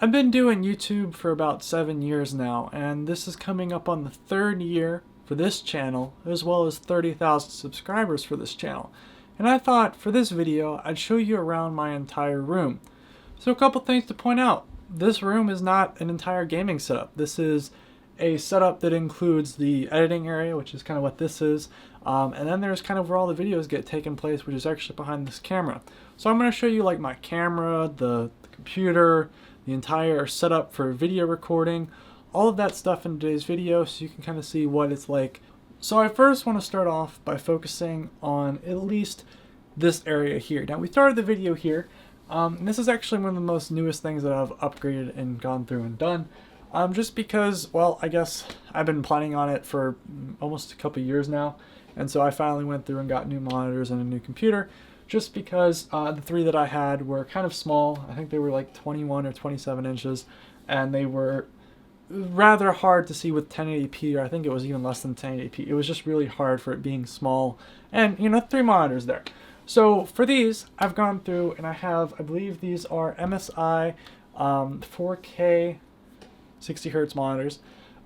I've been doing YouTube for about 7 years now, and this is coming up on the third year for this channel, as well as 30,000 subscribers for this channel. And I thought for this video, I'd show you around my entire room. So a couple things to point out. This room is not an entire gaming setup. This is a setup that includes the editing area, which is kind of what this is. And then there's kind of where all the videos get taken place, which is actually behind this camera. So I'm going to show you like my camera, the computer, the entire setup for video recording, all of that stuff in today's video so you can kind of see what it's like. So I first want to start off by focusing on at least this area here. Now we started the video here, and this is actually one of the most newest things that I've upgraded and gone through and done. Just because, well, I guess I've been planning on it for almost a couple years now, and so I finally went through and got new monitors and a new computer, just because the three that I had were kind of small. I think they were like 21 or 27 inches, and they were rather hard to see with 1080p, or I think it was even less than 1080p. It was just really hard for it being small, and you know, three monitors there. So for these, I've gone through and I have, I believe these are MSI 4K 60 hertz monitors.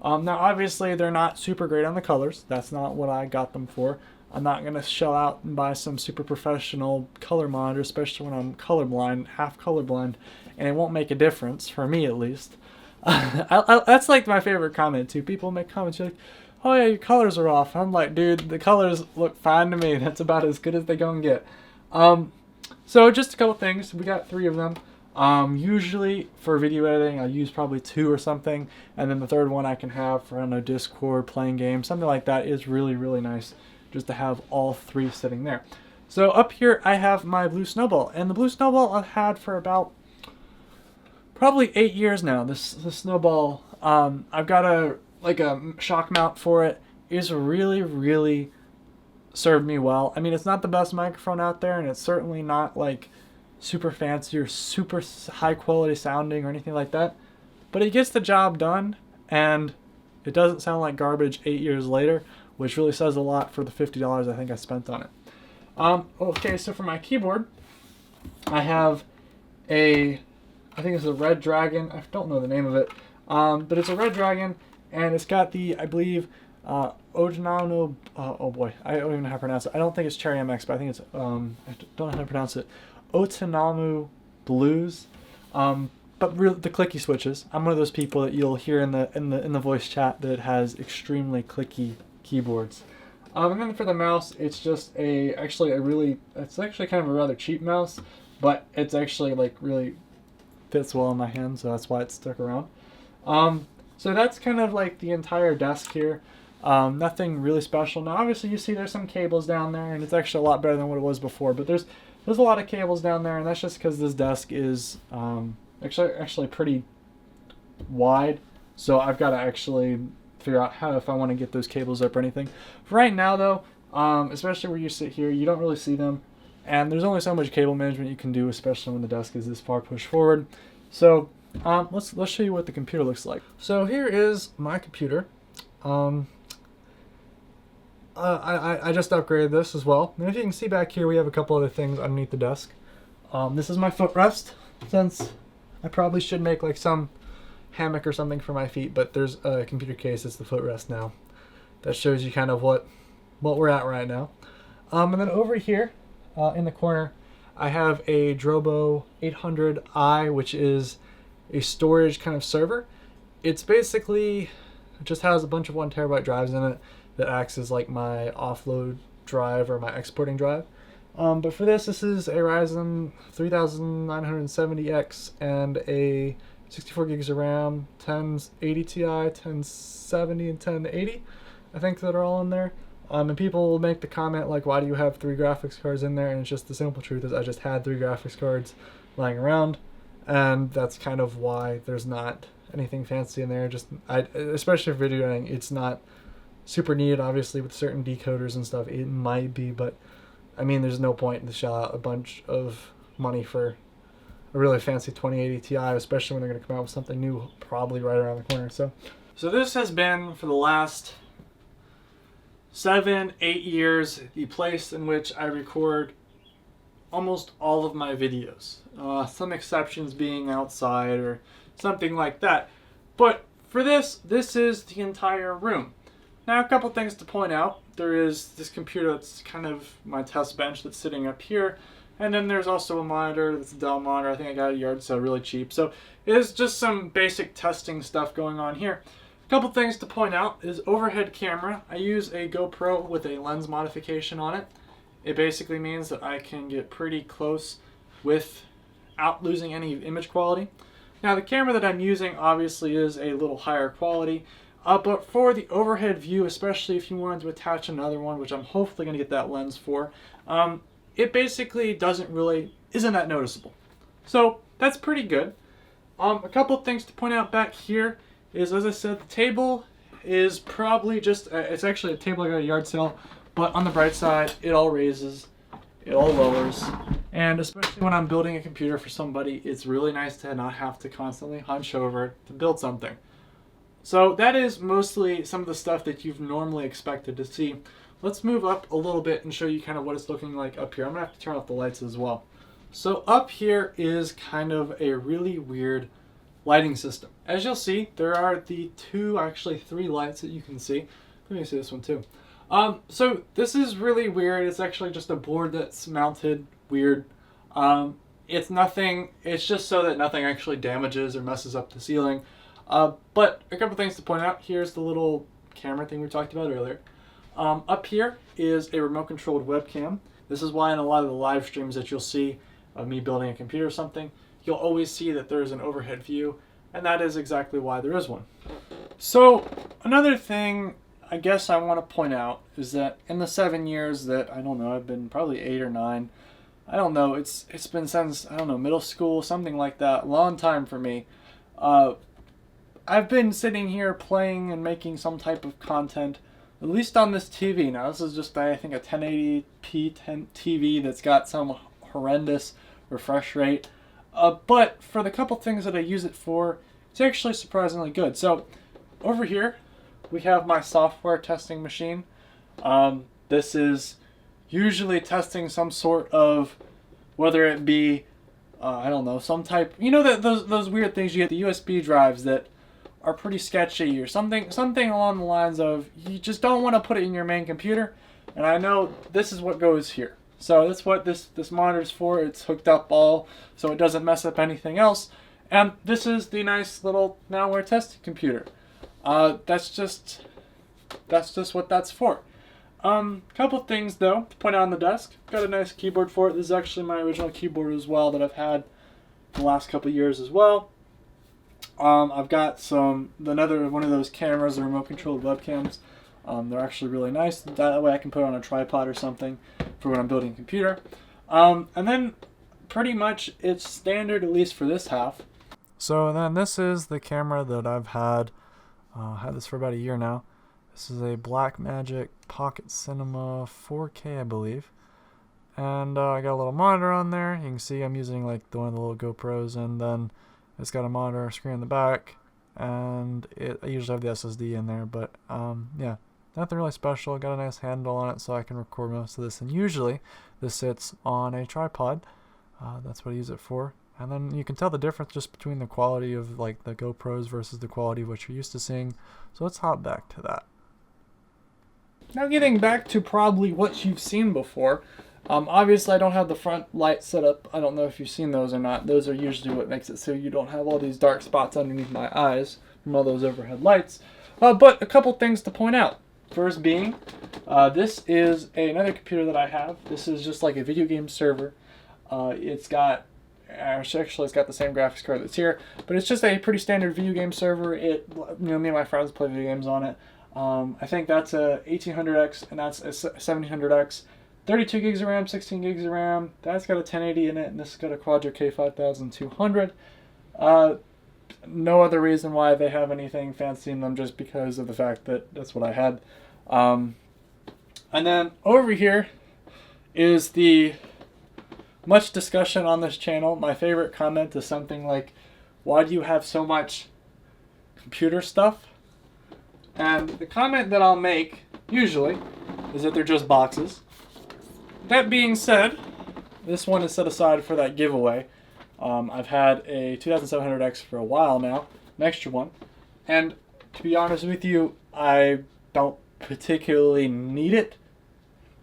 Now obviously they're not super great on the colors. That's not what I got them for. I'm not going to shell out and buy some super professional color monitor, especially when I'm colorblind, half colorblind, and it won't make a difference, for me at least. That's like my favorite comment too. People make comments like, oh yeah, your colors are off. I'm like, dude, the colors look fine to me. That's about as good as they gonna get. So just a couple things. We got three of them. Usually for video editing, I use probably two or something, and then the third one I can have for, I don't know, Discord, playing games, something like that is really, really nice just to have all three sitting there. So up here I have my blue snowball, and the blue snowball I've had for about probably 8 years now. This snowball, I've got a shock mount for it. It's really, really served me well. I mean, it's not the best microphone out there, and it's certainly not like super fancy or super high quality sounding or anything like that, but it gets the job done, and it doesn't sound like garbage 8 years later, which really says a lot for the $50 I think I spent on it. Okay, so for my keyboard, I have I think it's a Red Dragon. I don't know the name of it, but it's a Red Dragon, and it's got the, I believe, Ojanano, oh boy, I don't even know how to pronounce it. I don't think it's Cherry MX, but I think it's, I don't know how to pronounce it, Otanamu Blues. But really, the clicky switches. I'm one of those people that you'll hear in the voice chat that has extremely clicky keyboards. And then for the mouse, it's just it's actually kind of a rather cheap mouse, but it's actually like really fits well in my hand, so that's why it's stuck around. So that's kind of like the entire desk here. Nothing really special. Now obviously you see there's some cables down there, and it's actually a lot better than what it was before, but there's a lot of cables down there, and that's just because this desk is actually pretty wide, so I've got to actually figure out how, if I want to get those cables up or anything. For right now though, especially where you sit here, you don't really see them, and there's only so much cable management you can do, especially when the desk is this far pushed forward. So let's show you what the computer looks like. So here is my computer. I just upgraded this as well. And if you can see back here, we have a couple other things underneath the desk. This is my footrest, since I probably should make like some hammock or something for my feet, but there's a computer case that's the footrest now. That shows you kind of what we're at right now. And then over here in the corner, I have a Drobo 800i, which is a storage kind of server. It's basically, it just has a bunch of 1 terabyte drives in it that acts as like my offload drive or my exporting drive. But for this is a Ryzen 3970X and a 64 gigs of RAM, 1080 Ti, 1070, and 1080, I think, that are all in there. And people will make the comment like, why do you have 3 graphics cards in there? And it's just, the simple truth is I just had 3 graphics cards lying around, and that's kind of why there's not anything fancy in there. Just especially for video editing, it's not super needed. Obviously with certain decoders and stuff it might be, but I mean, there's no point to shell out a bunch of money for a really fancy 2080 Ti, especially when they're going to come out with something new probably right around the corner. So this has been, for the last 7-8 years, the place in which I record almost all of my videos. Some exceptions being outside or something like that. But for this is the entire room. Now, a couple things to point out. There is this computer that's kind of my test bench that's sitting up here. And then there's also a monitor that's a Dell monitor. I think I got a yard sale really cheap. So it is just some basic testing stuff going on here. A couple things to point out is overhead camera. I use a GoPro with a lens modification on it. It basically means that I can get pretty close without losing any image quality. Now the camera that I'm using obviously is a little higher quality, but for the overhead view, especially if you wanted to attach another one, which I'm hopefully going to get that lens for, it basically isn't that noticeable. So that's pretty good. A couple of things to point out back here is, as I said, the table is probably just, it's actually a table I got at a yard sale, but on the bright side, it all raises, it all lowers, and especially when I'm building a computer for somebody, it's really nice to not have to constantly hunch over to build something. So that is mostly some of the stuff that you've normally expected to see. Let's move up a little bit and show you kind of what it's looking like up here. I'm going to have to turn off the lights as well. So up here is kind of a really weird lighting system. As you'll see, there are the three lights that you can see. Let me see this one too. So this is really weird. It's actually just a board that's mounted weird. It's nothing, it's just so that nothing actually damages or messes up the ceiling. But a couple things to point out. Here's the little camera thing we talked about earlier. Up here is a remote controlled webcam. This is why in a lot of the live streams that you'll see of me building a computer or something, you'll always see that there's an overhead view, and that is exactly why there is one. So another thing I guess I want to point out is that in the 7 years that, I don't know, I've been probably 8 or 9, I don't know, it's been since, I don't know, middle school, something like that, long time for me. I've been sitting here playing and making some type of content, at least on this TV. Now this is just, I think, a 1080p TV that's got some horrendous refresh rate. But for the couple things that I use it for, it's actually surprisingly good. So over here, we have my software testing machine. This is usually testing some sort of, whether it be, I don't know, some type, you know, that those weird things you get, the USB drives that are pretty sketchy, or something along the lines of, you just don't want to put it in your main computer. And I know this is what goes here. So that's what this monitor's for. It's hooked up all so it doesn't mess up anything else. And this is the nice little malware testing computer. That's just what that's for. Couple things though to point out on the desk. Got a nice keyboard for it. This is actually my original keyboard as well that I've had the last couple years as well. I've got another one of those cameras, the remote controlled webcams. They're actually really nice. That way I can put it on a tripod or something for when I'm building a computer. And then pretty much it's standard, at least for this half. So then this is the camera that I've had. Had this for about a year now. This is a Blackmagic Pocket Cinema 4K, I believe. And I got a little monitor on there. You can see I'm using like one of the little GoPros, and then it's got a monitor screen in the back. And I usually have the SSD in there, but yeah, nothing really special. Got a nice handle on it so I can record most of this. And usually this sits on a tripod. That's what I use it for. And then you can tell the difference just between the quality of like the GoPros versus the quality of what you're used to seeing. So let's hop back to that. Now getting back to probably what you've seen before. Obviously I don't have the front light set up. I don't know if you've seen those or not. Those are usually what makes it so you don't have all these dark spots underneath my eyes from all those overhead lights. But a couple things to point out. First being, this is another computer that I have. This is just like a video game server. It's got the same graphics card that's here, but it's just a pretty standard video game server. Me and my friends play video games on it. I think that's a 1800X and that's a 1700X. 32 gigs of RAM, 16 gigs of RAM. That's got a 1080 in it, and this has got a Quadro K5200. No other reason why they have anything fancy in them, just because of the fact that that's what I had. And then over here is the much discussion on this channel. My favorite comment is something like, why do you have so much computer stuff? And the comment that I'll make, usually, is that they're just boxes. That being said, this one is set aside for that giveaway. I've had a 2700X for a while now, an extra one, and to be honest with you, I don't particularly need it,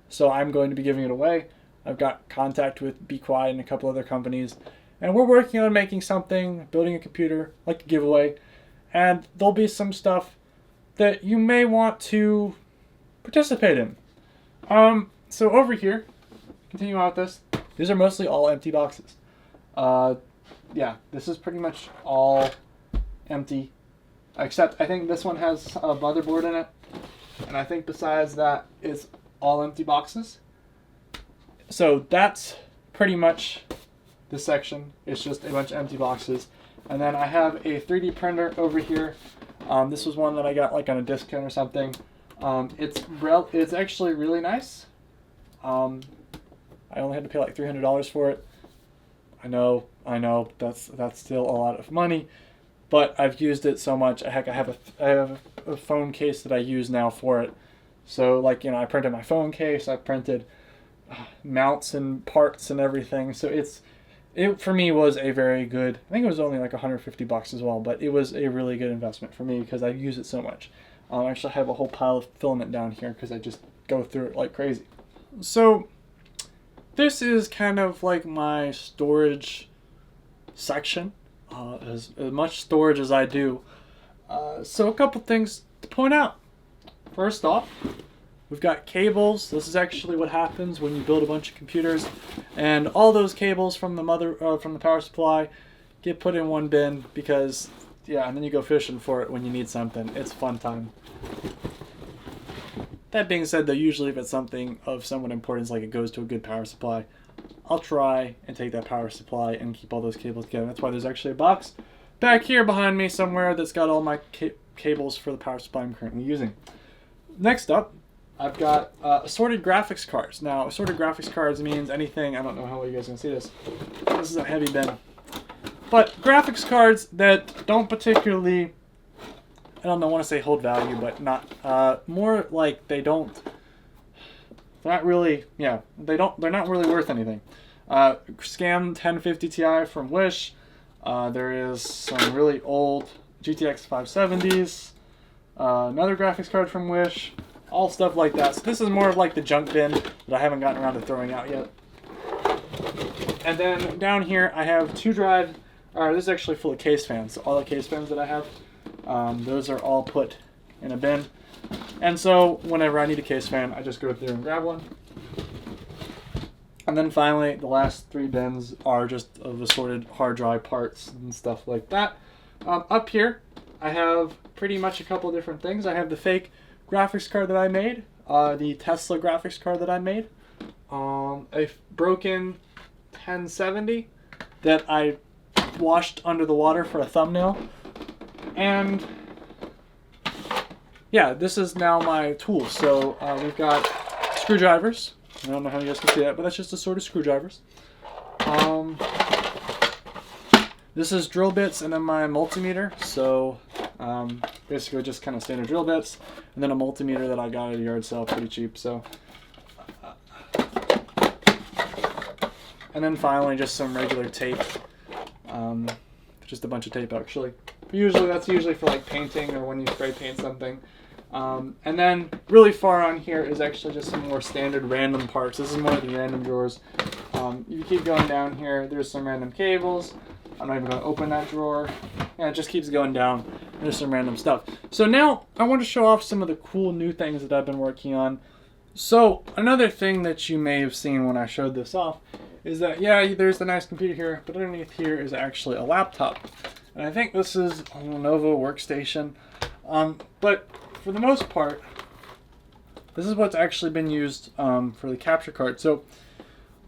so I'm going to be giving it away. I've got contact with Be Quiet and a couple other companies, and we're working on making something, building a computer, like a giveaway, and there'll be some stuff that you may want to participate in. So over here, continue on with this. These are mostly all empty boxes. Yeah, this is pretty much all empty, except I think this one has a motherboard in it, and I think besides that, it's all empty boxes. So that's pretty much this section. It's just a bunch of empty boxes. And then I have a 3D printer over here. This was one that I got like on a discount or something. It's actually really nice. I only had to pay like $300 for it. I know, that's still a lot of money, but I've used it so much. Heck, I have a phone case that I use now for it. So like, I printed my phone case, I printed mounts and parts and everything. So it for me was a very good, I think it was only like $150 as well, but it was a really good investment for me because I use it so much. I actually have a whole pile of filament down here because I just go through it like crazy. So this is kind of like my storage section, as much storage as I do. So a couple things to point out. First off, we've got cables. This is actually what happens when you build a bunch of computers, and all those cables from the power supply get put in one bin because, yeah, and then you go fishing for it when you need something. It's fun time. That being said, though, usually if it's something of somewhat importance, like it goes to a good power supply, I'll try and take that power supply and keep all those cables together. That's why there's actually a box back here behind me somewhere that's got all my cables for the power supply I'm currently using. Next up, I've got assorted graphics cards. Now, assorted graphics cards means anything. I don't know how well you guys can see this. This is a heavy bin. But graphics cards that don't particularly, I don't know, I want to say hold value, but not, more like they're not really worth anything. Scam 1050 Ti from Wish. There is some really old GTX 570s. Another graphics card from Wish. All stuff like that. So this is more of like the junk bin that I haven't gotten around to throwing out yet. And then down here I have this is actually full of case fans. So all the case fans that I have, those are all put in a bin. And so whenever I need a case fan, I just go through and grab one. And then finally, the last 3 bins are just of assorted hard drive parts and stuff like that. Up here, I have pretty much a couple different things. I have the fake graphics card that I made, the Tesla graphics card that I made, a broken 1070 that I washed under the water for a thumbnail, and yeah, this is now my tools. So we've got screwdrivers. I don't know how you guys can see that, but that's just assorted screwdrivers. This is drill bits and then my multimeter. So basically just kind of standard drill bits, and then a multimeter that I got at a yard sale pretty cheap. So, and then finally just some regular tape, just a bunch of tape actually. That's usually for like painting or when you spray paint something. And then really far on here is actually just some more standard random parts. This is more of the random drawers. You keep going down here, there's some random cables. I'm not even going to open that drawer. Yeah, it just keeps going down. There's some random stuff. So now I want to show off some of the cool new things that I've been working on. So another thing that you may have seen when I showed this off is that, yeah, there's the nice computer here, but underneath here is actually a laptop. And I think this is a Lenovo workstation. But for the most part, this is what's actually been used for the capture card. So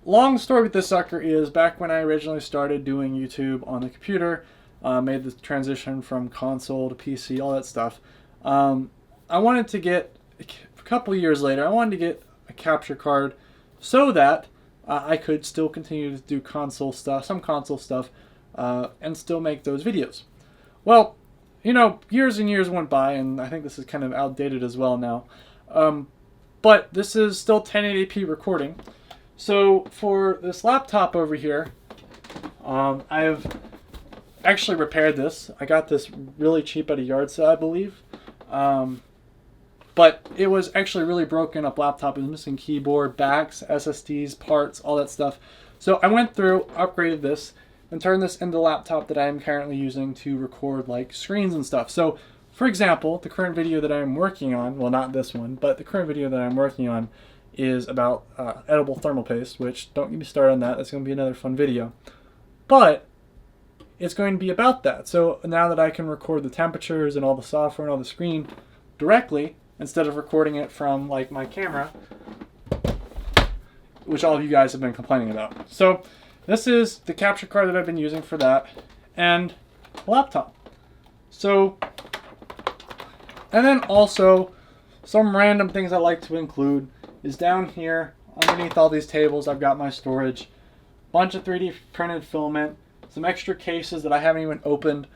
long story with this sucker is, back when I originally started doing YouTube on the computer, made the transition from console to PC, all that stuff, I wanted to get, a couple years later, I wanted to get a capture card so that I could still continue to do console stuff, some console stuff, and still make those videos. Well, years and years went by, and I think this is kind of outdated as well now. But this is still 1080p recording. So for this laptop over here, I've actually repaired this. I got this really cheap at a yard sale, I believe. But it was actually really broken up laptop. It was missing keyboard, backs, SSDs, parts, all that stuff. So I went through, upgraded this, and turned this into the laptop that I am currently using to record like screens and stuff. So for example, the current video that I am working on, well not this one, but the current video that I'm working on is about edible thermal paste, which don't get me started on that. That's going to be another fun video. But it's going to be about that. So now that I can record the temperatures and all the software and all the screen directly, instead of recording it from like my camera, which all of you guys have been complaining about. So this is the capture card that I've been using for that, and a laptop. So, and then also some random things I like to include is down here underneath all these tables I've got my storage, bunch of 3D printed filament, some extra cases that I haven't even opened,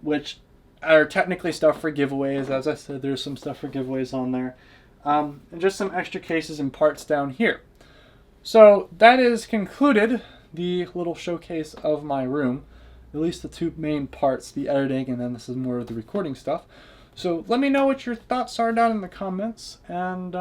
which are technically stuff for giveaways. As I said, there's some stuff for giveaways on there, and just some extra cases and parts down here. So that is concluded the little showcase of my room, at least the two main parts, the editing, and then this is more of the recording stuff. So let me know what your thoughts are down in the comments, and